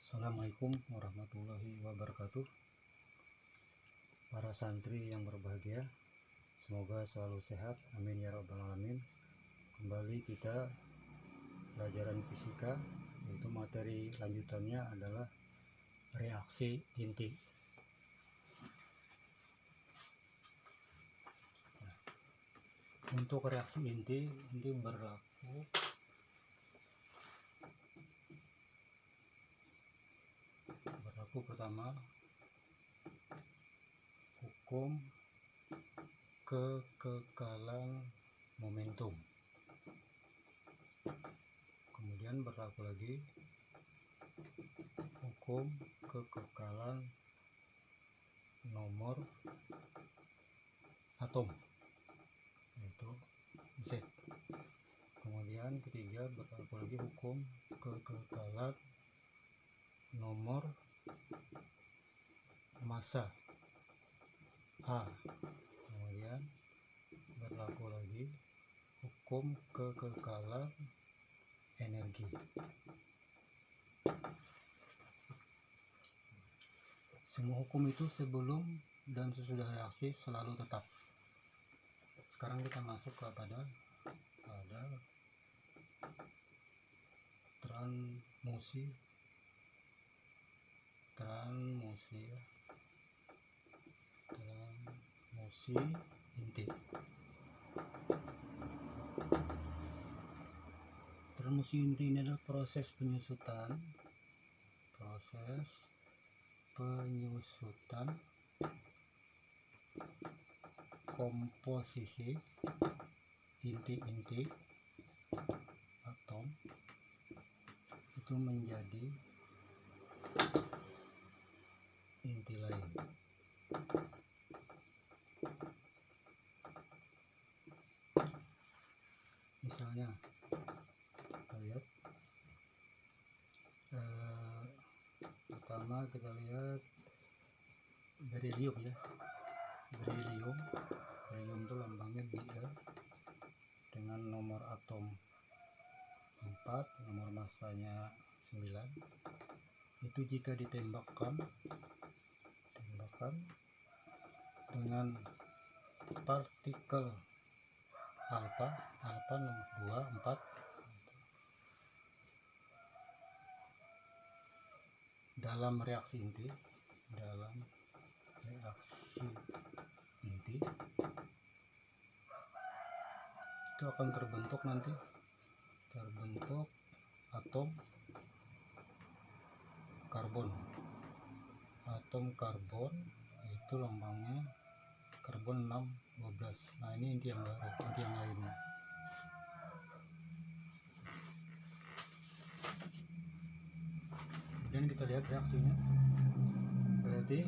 Assalamualaikum warahmatullahi wabarakatuh. Para santri yang berbahagia, semoga selalu sehat, amin ya rabbal alamin. Kembali kita pelajaran fisika, yaitu materi lanjutannya adalah reaksi inti. Untuk reaksi inti berlaku pertama hukum kekekalan momentum, kemudian berlaku lagi hukum kekekalan nomor atom, yaitu Z. Kemudian ketiga berlaku lagi hukum kekekalan nomor massa H. Kemudian berlaku lagi hukum kekekalan energi. Semua hukum itu sebelum dan sesudah reaksi selalu tetap. Sekarang kita masuk kepada transmusi inti. Transmusi inti ini adalah proses penyusutan komposisi inti-inti atom itu menjadi inti lain. Misalnya kita lihat pertama kita lihat berilium ya. Berilium itu lambangnya Br dengan nomor atom 4, nomor massanya 9. Itu jika ditembakkan dengan partikel alfa nomor 2, 4 dalam reaksi inti itu akan terbentuk atom karbon, itu lambangnya karbon 6, 12. Nah, ini inti yang lainnya. Kemudian kita lihat reaksinya. Berarti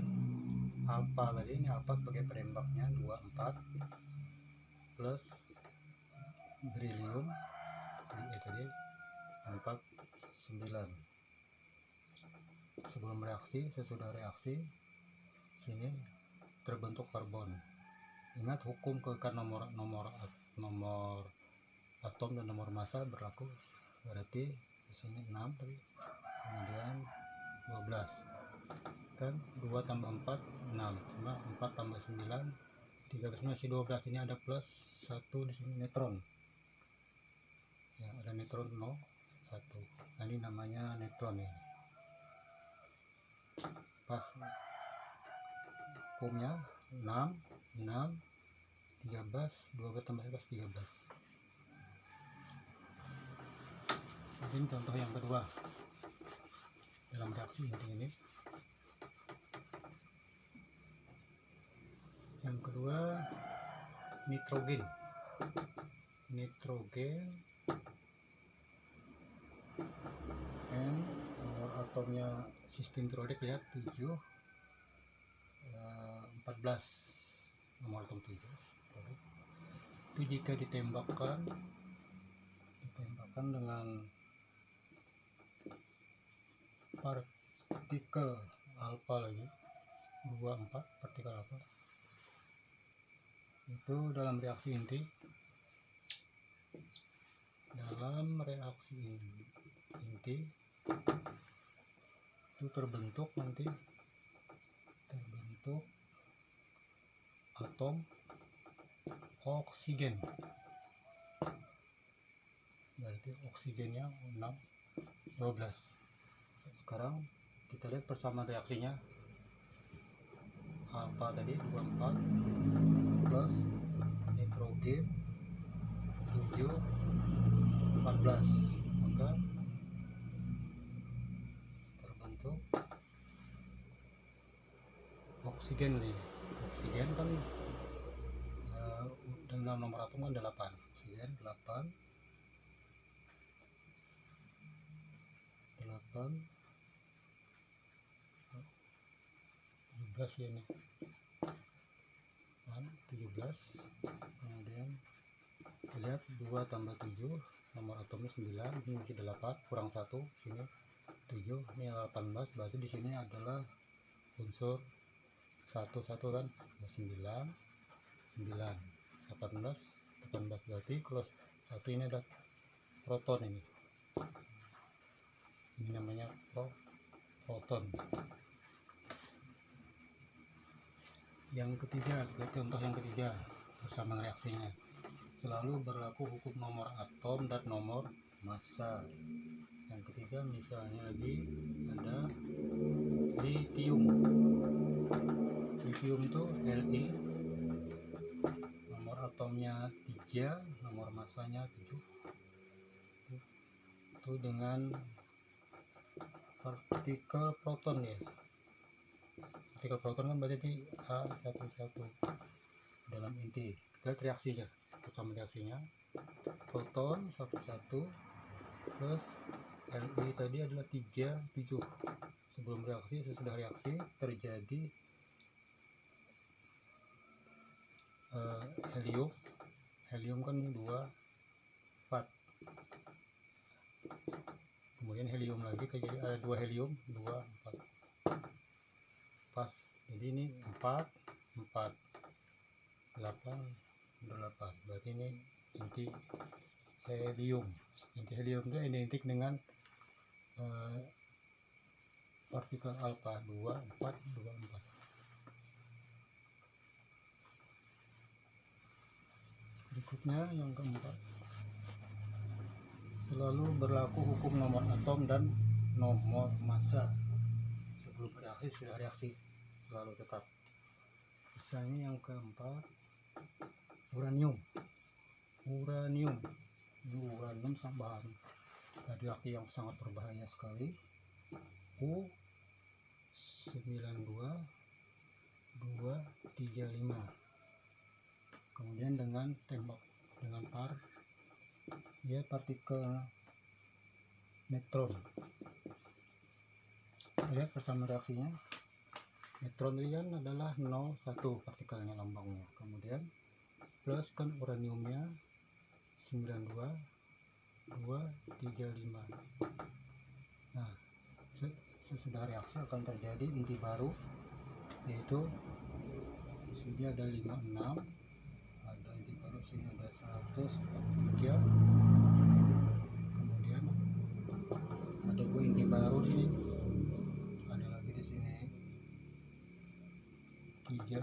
alfa tadi, ini alfa sebagai penembaknya 24 plus berilium tadi 49. Sebelum reaksi, sesudah reaksi, sini terbentuk karbon. Ingat hukum kekekalan nomor atom dan nomor massa berlaku. Berarti di sini 6 tadi, kemudian 12. Kan 2 tambah 4 6, cuma 4 tambah 9 13, masih 12. Ini ada plus 1 di sini, neutron. Ya, ada neutron 1. Nah, ini namanya neutron ya. Pas hukumnya 6 13, 12 tambah 11 13. Mungkin contoh yang kedua dalam reaksi inti ini. Yang kedua nitrogen N, nomor atomnya sistem periodik, lihat 7, 14 nomor atom 7. Itu jika ditembakkan dengan partikel alfa lagi 24 partikel alfa, itu dalam reaksi inti itu terbentuk atom oksigen. Berarti oksigennya 12. Sekarang kita lihat persamaan reaksinya. Alfa tadi 24 plus nitrogen 7 14, maka terbentuk oksigen nih. Oksigen kan dengan nomor atom kan 8. Oksigen 8 17 ya ini. 17. Kemudian kita lihat 2 tambah 7, nomor atomnya 9, ini masih 8, kurang 1, sini 7, ini 18, berarti di sini adalah unsur 1 kan, 9 18 berarti kalau 1 ini ada proton, ini namanya proton. Yang ketiga, contoh yang ketiga, persamaan reaksinya. Selalu berlaku hukum nomor atom dan nomor massa. Yang ketiga, misalnya lagi ada lithium. Lithium itu Li, nomor atomnya 3, nomor massanya 7. Itu dengan partikel proton ya. Partikel proton kan berarti A11 dalam inti. Kita lihat reaksinya, sama reaksinya. Proton 11 plus Li tadi adalah 3 7. Sebelum reaksi, sesudah reaksi terjadi helium kan 2 4. Kemudian helium lagi terjadi, ada 2 helium 2 4 pas. Jadi ini 4 8, berarti ini inti helium. Inti helium itu identik dengan partikel alfa 2 4 2 4. Berikutnya yang keempat, selalu berlaku hukum nomor atom dan nomor massa. Sebelum reaksi, sudah reaksi, selalu tetap. Misalnya yang keempat, uranium. Ini uranium bahan radioaktif yang sangat berbahaya sekali. U92-235. Kemudian dengan tembak dengan dia partikel neutron. Lihat persamaan reaksinya. Neutron ini kan adalah 0 1 partikelnya, lambangnya. Kemudian plus kan uraniumnya 92-235. Nah, sesudah reaksi akan terjadi inti baru, yaitu sini ada 56, ada inti baru sini ada 143. Kemudian ada 2 inti baru di sini, ada lagi di sini 36,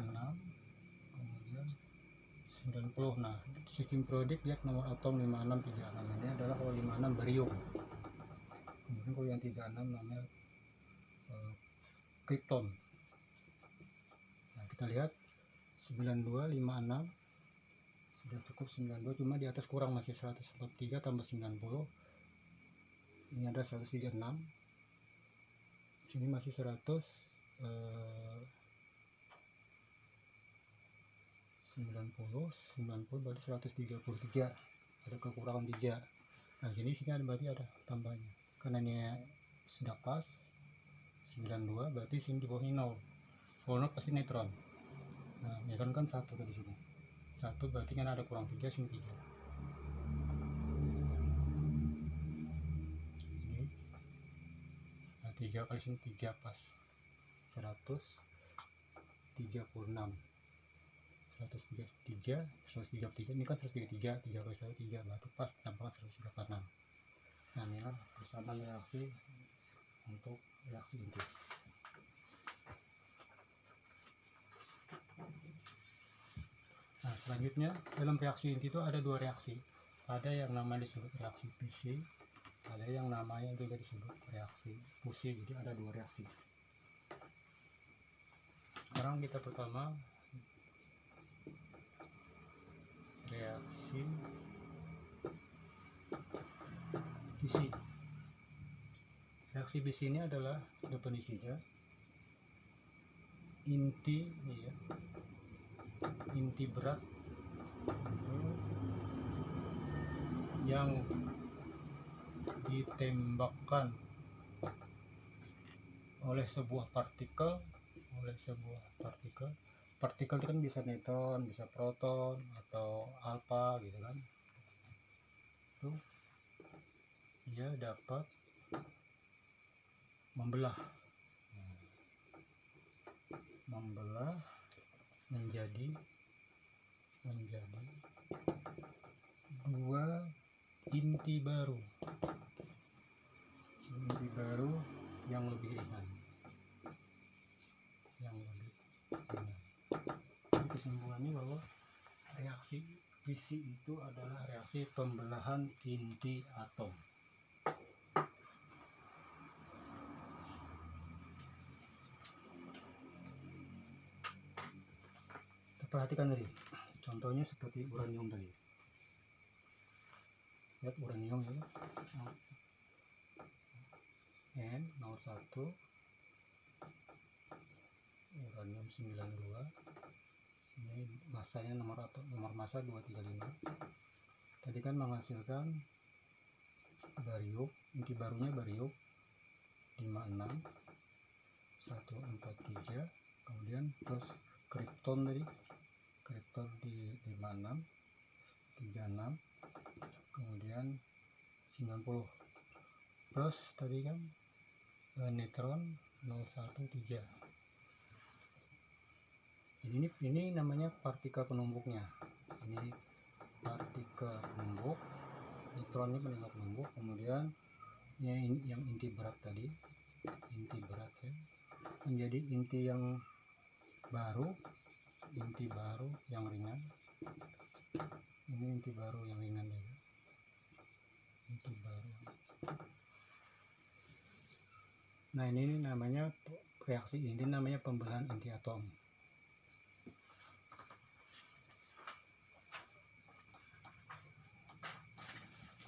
kemudian 90. Nah, sistem periodik lihat nomor atom 5636, ini adalah 56 barium. Kemudian kalau yang 36 namanya krypton. Nah, kita lihat 9256 sudah cukup 92, cuma di atas kurang, masih 143 tambah 90, ini ada 136, sini masih 90 berarti 133, ada kekurangan 3. Nah, sini ada berarti ada tambahnya, karena ini sudah pas 92, berarti sini di bawahnya 0. Kalau 0 pasti neutron. Nah, neutron kan 1 dari sini. 1 berarti kan ada kurang 3, sini 3. Ini nah, 3 kali sini 3 pas 136. 133 ini kan 133, 3 kali 1 3, berarti pas tambah 136. Nah, inilah persamaan reaksi untuk reaksi inti. Nah, selanjutnya dalam reaksi inti itu ada dua reaksi. Ada yang namanya disebut reaksi Pisce, ada yang namanya juga disebut reaksi Pusse. Jadi ada dua reaksi. Sekarang kita pertama reaksi Pisce. Reaksi Pisce ini adalah definisinya inti, ya, inti berat yang ditembakkan oleh sebuah partikel, partikel itu kan bisa neutron, bisa proton atau alfa gitu kan. Itu dia dapat membelah menjadi dua inti baru yang lebih ringan. Jadi kesimpulannya bahwa reaksi Pisce itu adalah reaksi pembelahan inti atom. Perhatikan tadi, contohnya seperti uranium tadi. Lihat uranium ya, N01, uranium 92, ini masanya nomor massa 235. Tadi kan menghasilkan barium, inti barunya barium 56 143, kemudian plus kripton tadi, kripton di 56 36, kemudian 90, plus tadi kan neutron 013. Ini namanya partikel penumbuknya. Ini partikel penumbuk, neutron ini partikel penumbuk. Kemudian yang inti berat tadi, inti berat ya, menjadi inti yang baru, inti baru yang ringan. Ini inti baru yang ringan juga, inti baru. Nah, ini namanya reaksi ini namanya pembelahan inti atom.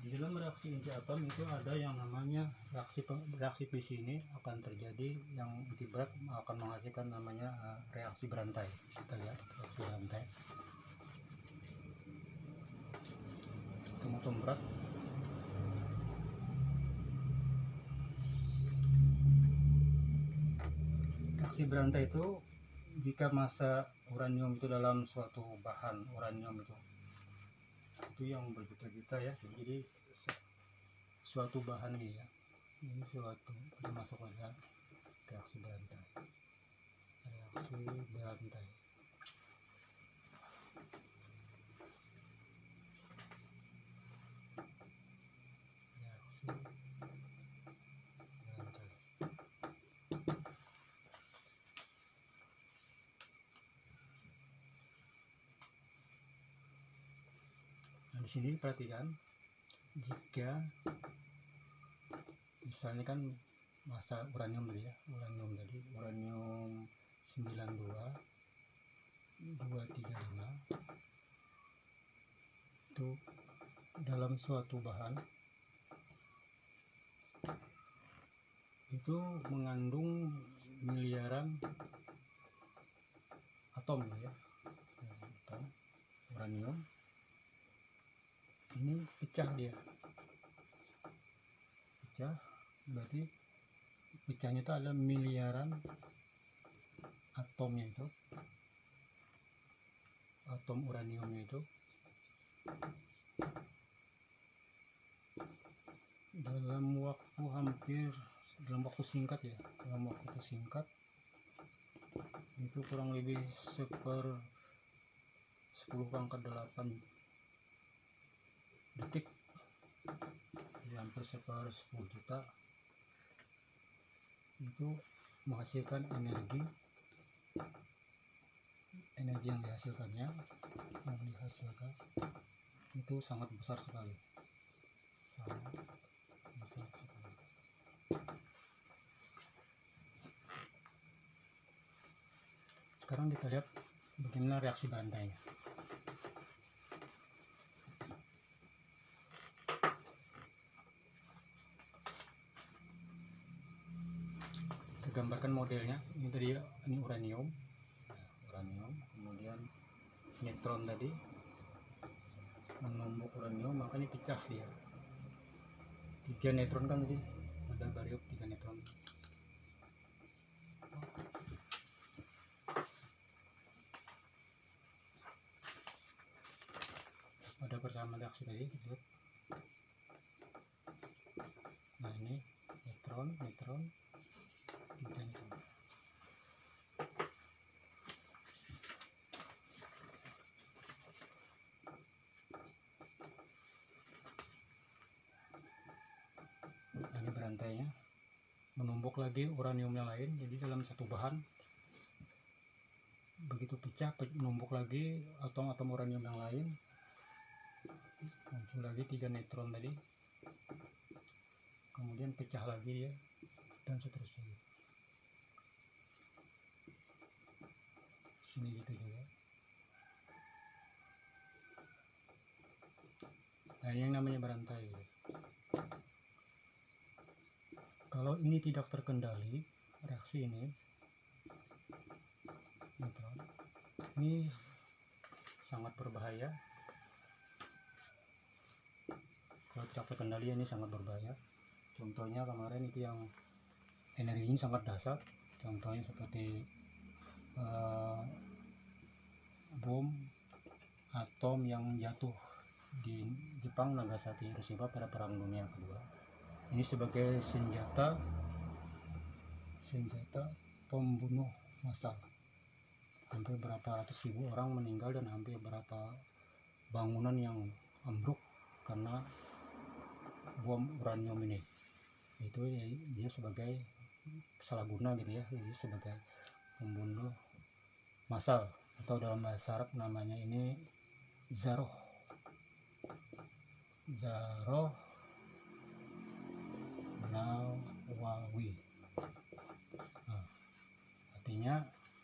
Di dalam reaksi inti atom itu ada yang namanya reaksi Pisce. Ini akan terjadi yang inti berat akan menghasilkan namanya reaksi berantai. Kita lihat reaksi berantai. Atom berat reaksi berantai itu jika massa uranium itu dalam suatu bahan uranium itu yang berjuta-juta ya, jadi suatu bahan ini ya, ini suatu termasuk pada reaksi berantai. Reaksi berantai. Nah, di sini perhatikan, jika misalnya kan massa uranium tadi ya, uranium 92 235 itu dalam suatu bahan itu mengandung miliaran atom ya, atom uranium. Ini pecah, dia pecah, berarti pecahnya itu adalah miliaran atomnya itu, atom uraniumnya itu dalam waktu singkat ya, dalam waktu singkat itu kurang lebih 10 pangkat 8 detik, hampir 10 juta itu menghasilkan energi yang dihasilkan itu sangat besar sekali, Sekarang kita lihat bagaimana reaksi berantainya. Kita gambarkan modelnya. Ini tadi, ini uranium, kemudian neutron tadi menumbuk uranium, makanya pecah dia. 3 neutron kan tadi, ada barium 3 neutron. Pada persamaan reaksi tadi, lihat. Nah ini neutron, 3 neutron. Nah, ini berantainya menumbuk lagi uranium yang lain, jadi dalam satu bahan begitu pecah menumbuk lagi atom-atom uranium yang lain, muncul lagi 3 neutron tadi, kemudian pecah lagi ya, dan seterusnya. Sini gitu juga. Nah, ini yang namanya berantai. Kalau ini tidak terkendali, reaksi ini sangat berbahaya. Kalau tidak terkendali ini sangat berbahaya. Contohnya kemarin itu yang energinya sangat dahsyat, contohnya seperti bom atom yang jatuh di Jepang, Nagasaki, Hiroshima pada Perang Dunia Kedua. Ini sebagai senjata pembunuh massal. Hampir berapa ratus ribu orang meninggal dan hampir berapa bangunan yang ambruk karena bom uranium ini. Itu dia sebagai salah guna gitu ya, jadi sebagai pembunuh massal, atau dalam bahasa Arab namanya ini zaroh nawawi. Nah, artinya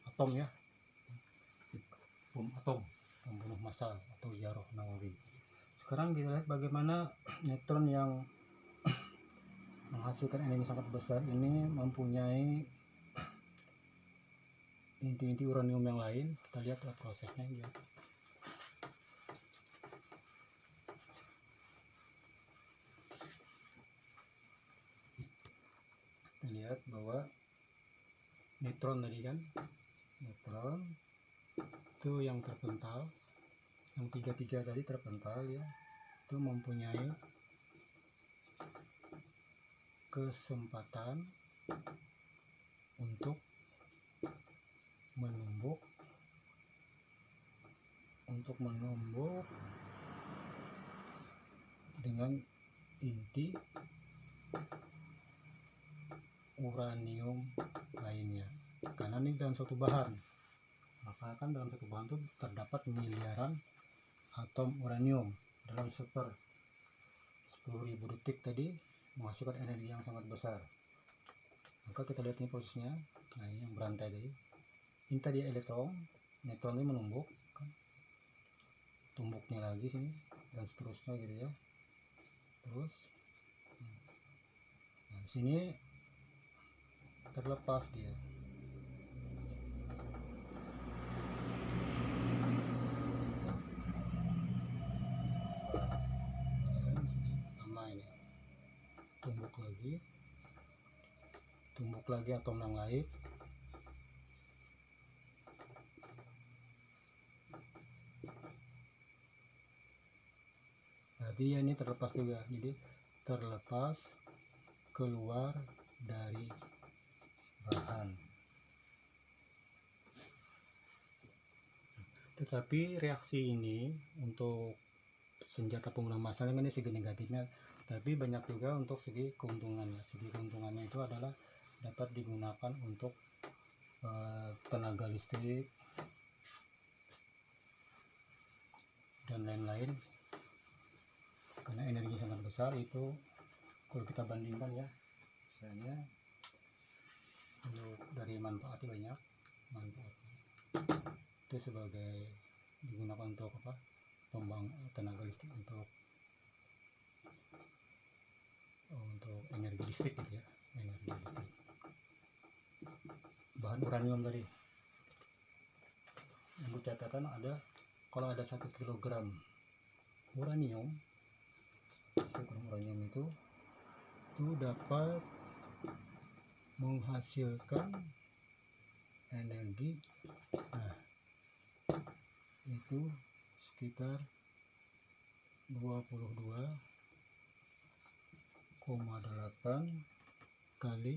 atom ya, bom atom pembunuh massal atau zaroh nawawi. Sekarang kita lihat bagaimana neutron yang menghasilkan energi sangat besar ini mempunyai inti-inti uranium yang lain. Kita lihat prosesnya ya. Kita lihat bahwa neutron tadi kan, neutron itu yang terpental, yang 3 tadi terpental ya, itu mempunyai kesempatan untuk menumbuk dengan inti uranium lainnya, karena ini dalam satu bahan, maka kan dalam satu bahan itu terdapat miliaran atom uranium. Dalam 10.000 detik tadi menghasilkan energi yang sangat besar. Maka kita lihat ini prosesnya. Nah, ini yang berantai tadi, ini tadi elektron, neutron ini menumbuk kan? Tumbuknya lagi sini dan seterusnya gitu ya. Terus nah, sini terlepas dia. Dan sini sama ini. Tumbuk lagi atom yang lain. Jadi ya ini terlepas juga, jadi terlepas keluar dari bahan. Tetapi reaksi ini untuk senjata pembunuh massal ini segi negatifnya, tapi banyak juga untuk segi keuntungannya. Segi keuntungannya itu adalah dapat digunakan untuk tenaga listrik dan lain-lain, karena energi sangat besar. Itu kalau kita bandingkan ya, misalnya untuk dari manfaatnya banyak, manfaat itu sebagai digunakan untuk apa, tenaga listrik, untuk energi listrik gitu ya, energi listrik. Bahan uranium tadi yang catatan ada, kalau ada 1 kg uranium, itu dapat menghasilkan energi, nah itu sekitar 22,8 kali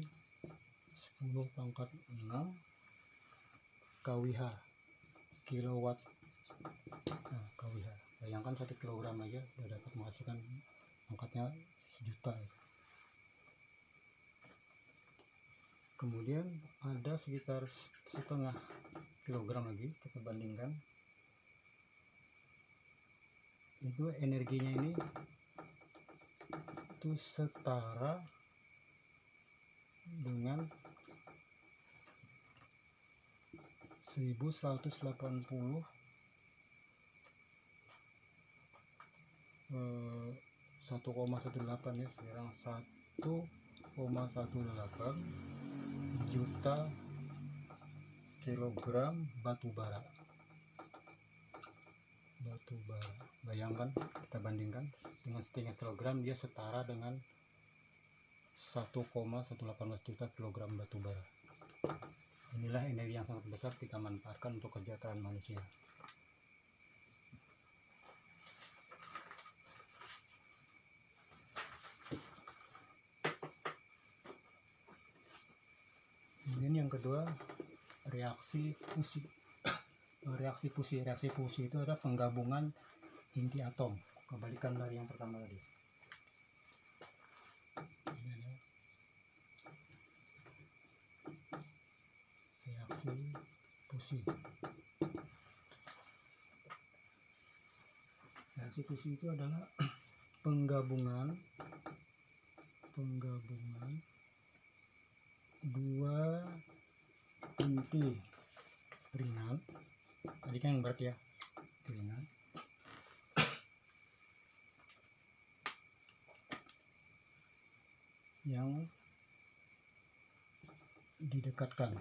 10⁻⁶ kWh, kilowatt. Nah, kWh, bayangkan 1 kg aja udah dapat menghasilkan angkatnya 1.000.000. Kemudian ada sekitar 0,5 kg lagi, kita bandingkan. Itu energinya ini itu setara dengan 1180 1,18 ya, sekarang 1,18 juta kilogram batu bara. Bayangkan, kita bandingkan dengan 0,5 kilogram, dia setara dengan 1,118 juta kilogram batu bara. Inilah energi yang sangat besar kita manfaatkan untuk kesejahteraan manusia. Kemudian yang kedua, reaksi fusi. Reaksi fusi itu adalah penggabungan inti atom, kebalikan dari yang pertama tadi. Reaksi fusi. Reaksi fusi itu adalah penggabungan dua inti ringan. Tadi kan yang berat ya, ringan, yang didekatkan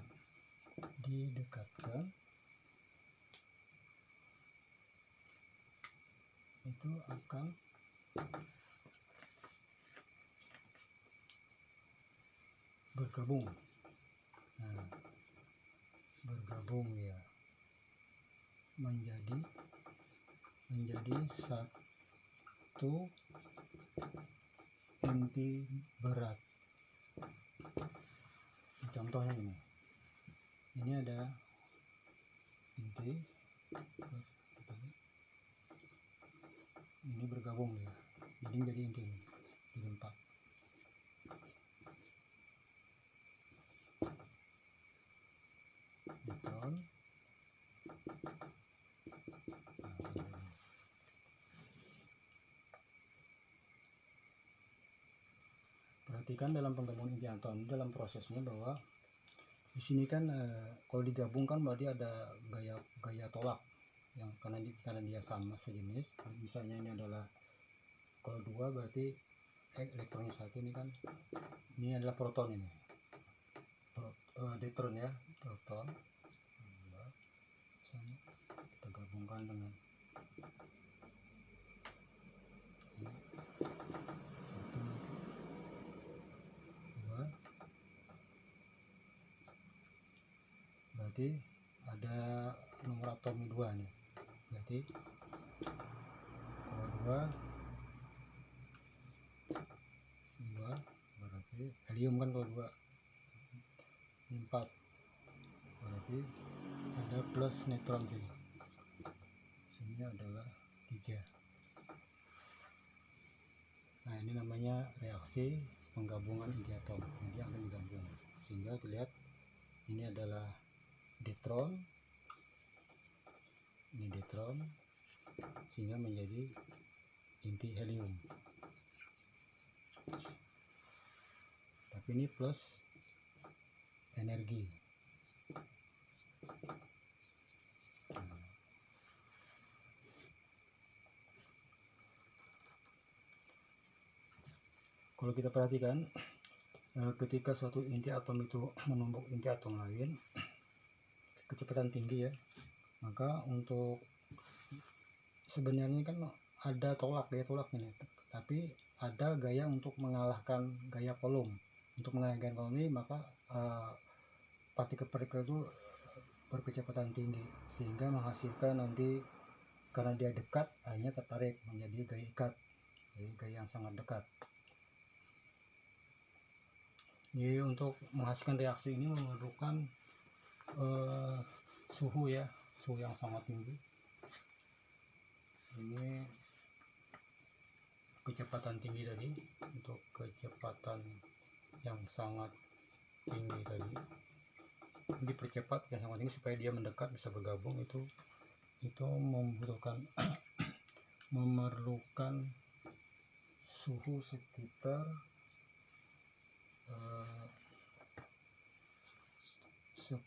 itu akan bergabung. Nah, bergabung ya, menjadi satu inti berat. Contohnya ini ada inti, ini bergabung ya, jadi inti ini, jadi 4. Neutron. Perhatikan dalam penggabungan inti atom, dalam prosesnya bahwa di sini kan kalau digabungkan berarti ada gaya tolak yang karena dia sama sejenis. Misalnya ini adalah, kalau 2 berarti elektronnya 1, ini kan ini adalah proton, ini deuteron ya, proton. Kita gabungkan dengan ini, 1, 2, berarti ada nomor atomnya 2 nih. Berarti kalau 2 berarti helium kan, kalau 2 4 berarti ada plus neutron sini. Sini adalah 3. Nah, ini namanya reaksi penggabungan inti atom. Jadi akan digabung sehingga lihat ini adalah deuteron, ini deuteron, sehingga menjadi inti helium. Tapi ini plus energi. Kalau kita perhatikan, ketika suatu inti atom itu menumbuk inti atom lain kecepatan tinggi ya, maka untuk sebenarnya kan ada gaya tolak ini, tapi ada gaya untuk mengalahkan gaya Coulomb. Untuk mengalahkan Coulomb ini, maka partikel-partikel itu berkecepatan tinggi sehingga menghasilkan nanti, karena dia dekat, akhirnya tertarik menjadi gaya ikat, jadi gaya yang sangat dekat. Jadi untuk menghasilkan reaksi ini memerlukan suhu ya, suhu yang sangat tinggi. Ini kecepatan tinggi tadi, untuk kecepatan yang sangat tinggi tadi dipercepat yang sangat tinggi supaya dia mendekat bisa bergabung. Itu membutuhkan memerlukan suhu sekitar 10⁸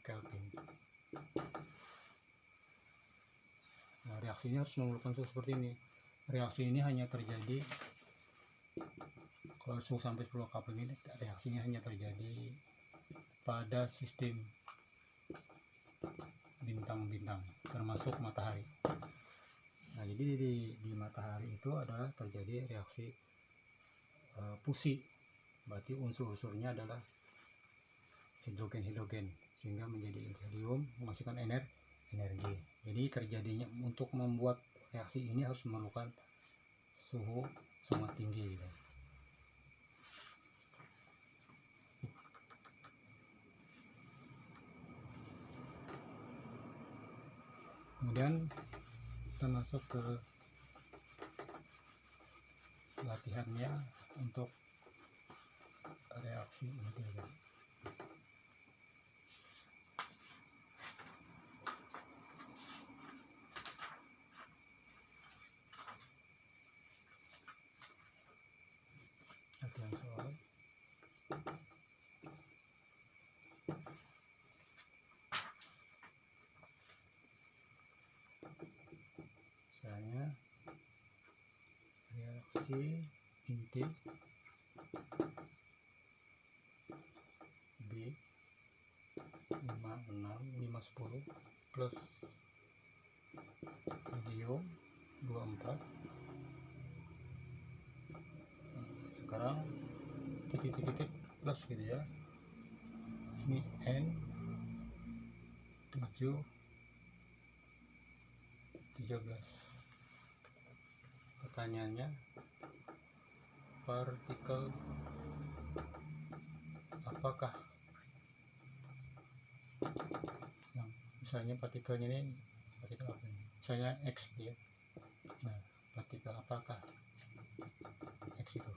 Kelvin. Nah, reaksinya harus memerlukan suhu seperti ini. Reaksi ini hanya terjadi kalau suhu sampai 10 Kelvin ini, reaksinya hanya terjadi pada sistem bintang-bintang termasuk matahari. Nah, jadi di matahari itu adalah terjadi reaksi fusi, berarti unsur-unsurnya adalah hidrogen, sehingga menjadi helium, menghasilkan energi. Jadi terjadinya, untuk membuat reaksi ini harus memerlukan suhu sangat tinggi gitu. Kemudian kita masuk ke latihannya untuk reaksi inti. Latihan soal. Misalnya reaksi inti B56 plus helium 24. Sekarang titik-titik plus gitu ya, ini N713. Pertanyaannya, partikel apakah yang misalnya partikelnya ini partikel apa ini? Misalnya X ya. Nah, partikel apakah X itu?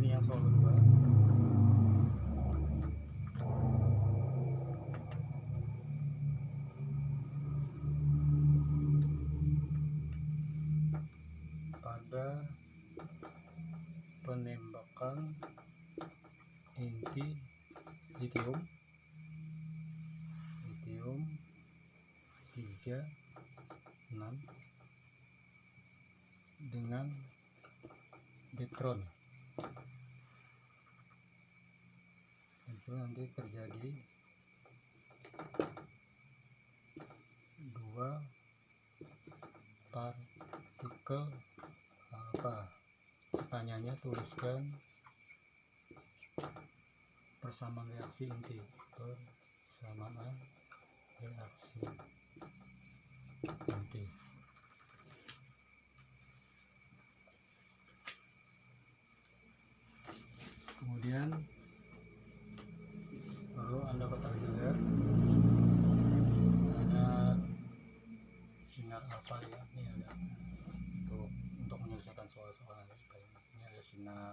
Ini yang soal kedua. Pada penembakan inti lithium 36 dengan deuteron, itu nanti terjadi dua partikel apa? Pertanyaannya tuliskan persamaan reaksi inti, persamaan reaksi inti. Kemudian perlu Anda ketahui juga soal-soal ini ada sinar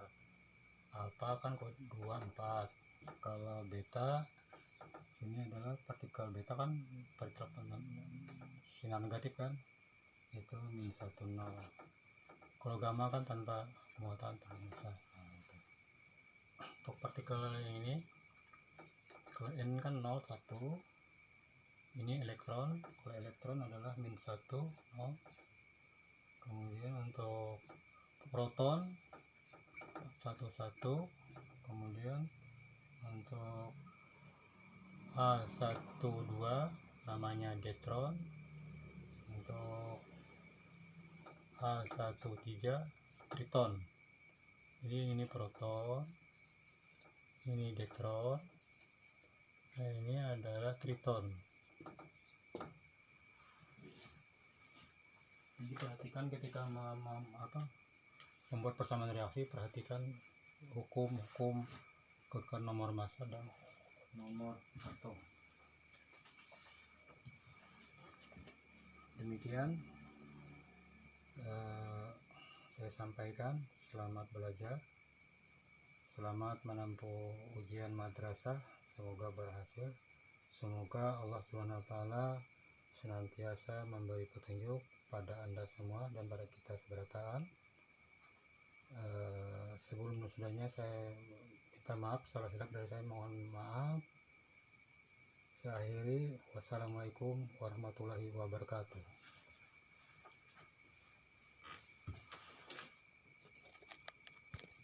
alfa kan kode 24, kalau beta sini adalah partikel beta kan partikel sinar negatif kan, itu -10. Kalau gamma kan tanpa muatan bisa. Untuk partikel yang ini, kalau n kan 0 1, ini elektron, kalau elektron adalah -1 0. Kemudian untuk proton 1 1, kemudian untuk H1 2 namanya deuteron, untuk H1 3 triton. Jadi ini proton, ini deuteron, nah ini adalah triton. Jadi perhatikan ketika membuat persamaan reaksi, perhatikan hukum kekar nomor massa dan nomor atom. Demikian saya sampaikan. Selamat belajar, selamat menempuh ujian madrasah, semoga berhasil. Semoga Allah SWT senantiasa memberi petunjuk pada Anda semua dan pada kita seberataan. Sebelum sudahnya saya minta maaf, salah silap dari saya, mohon maaf. Saya akhiri, wassalamualaikum warahmatullahi wabarakatuh.